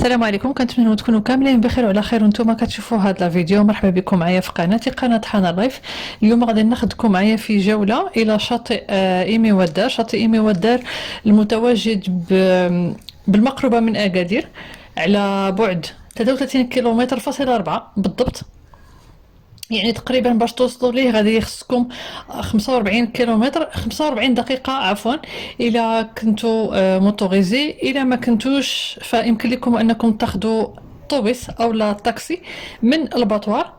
السلام عليكم، كنتمنى تكونوا كاملين بخير وعلى خير وانتم كتشوفوا هذا الفيديو. مرحبا بكم معايا في قناتي قناه حنان لايف. اليوم غادي ناخذكم معايا في جوله الى شاطئ ايمي ودار. شاطئ ايمي ودار المتواجد بالمقربه من اكادير على بعد 33 كيلومتر فاصل 4 بالضبط. يعني تقريبا باش توصلوا ليه غادي يخصكم 45 كيلومتر 45 دقيقة عفوا إلا كنتوا موتوريزي. إلا ما كنتوش فيمكن لكم أنكم تاخذوا طوبيس أو لا طاكسي من الباطوار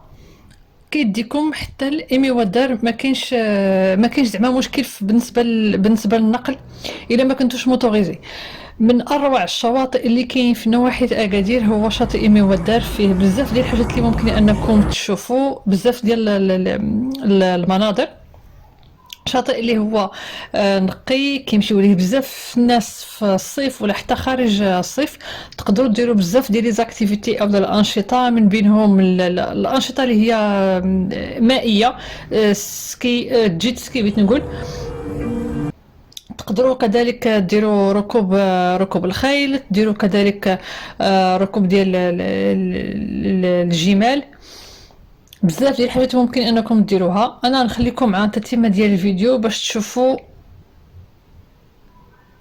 كيديكم حتى لإيمي ودار. ما كاينش زعما مشكل بالنسبة للنقل إلا ما كنتوش موتوريزي. من اروع الشواطئ اللي كاين في نواحي اكادير هو شاطئ ايمي ودار. فيه بزاف ديال الحاجات اللي ممكن انكم تشوفوا، بزاف ديال المناظر. شاطئ اللي هو نقي كيمشيو ليه بزاف الناس في الصيف ولا حتى خارج الصيف. تقدروا ديروا بزاف ديال لي زاكتيفيتي او الانشطه، من بينهم الانشطه اللي هي مائيه، سكي، جيت سكي بغيت نقول. تقدروا كذلك ديروا ركوب الخيل، ديروا كذلك ركوب ديال الجمال. بزاف ديال الحاجات ممكن انكم ديروها. انا نخليكم مع التتمه ديال الفيديو باش تشوفوا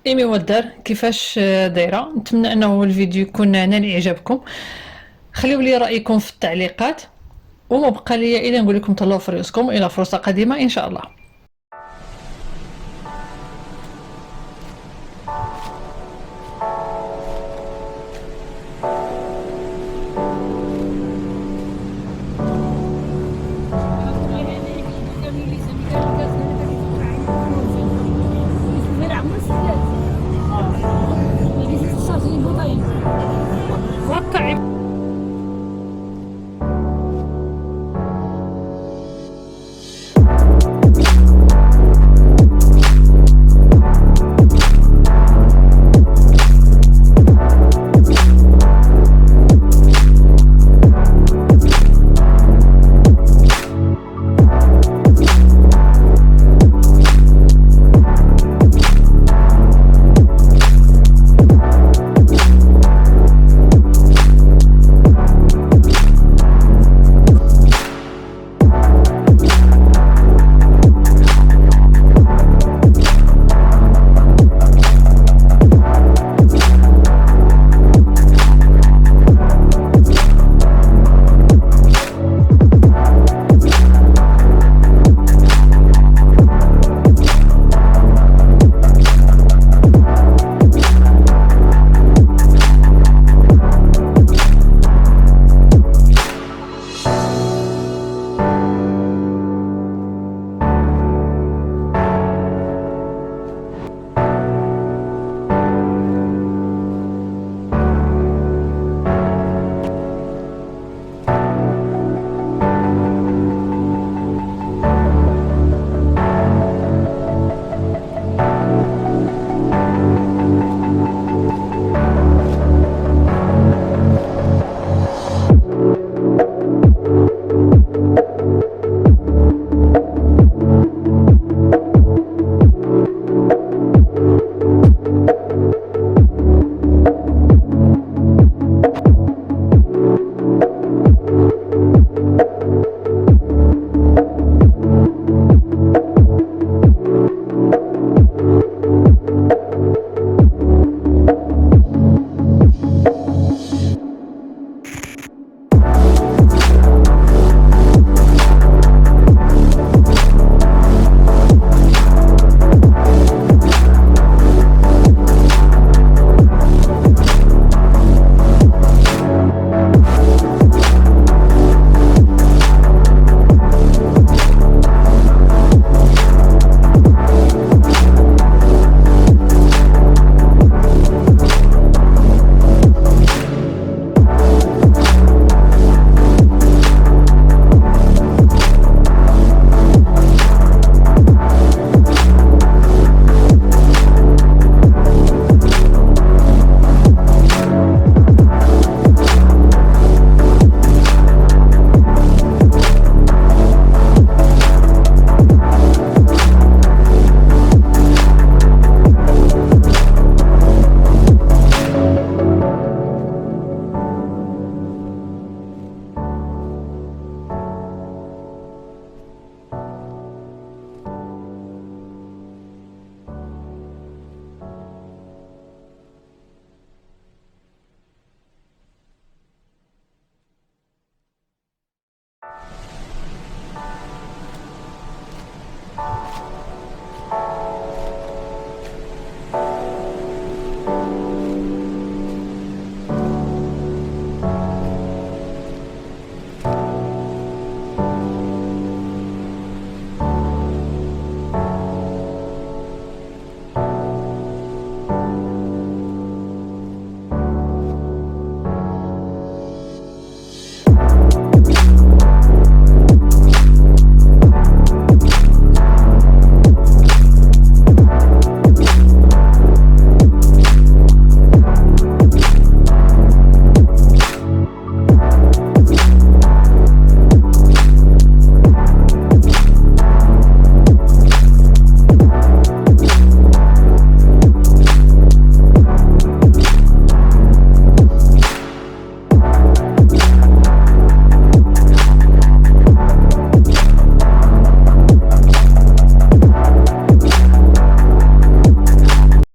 ايمي ودار كيفاش دايره. نتمنى انه الفيديو يكون نال اعجابكم. خليوا لي رايكم في التعليقات، وما بقى لي الا نقول لكم تهلاو في راسكم الى فرصه قادمه ان شاء الله.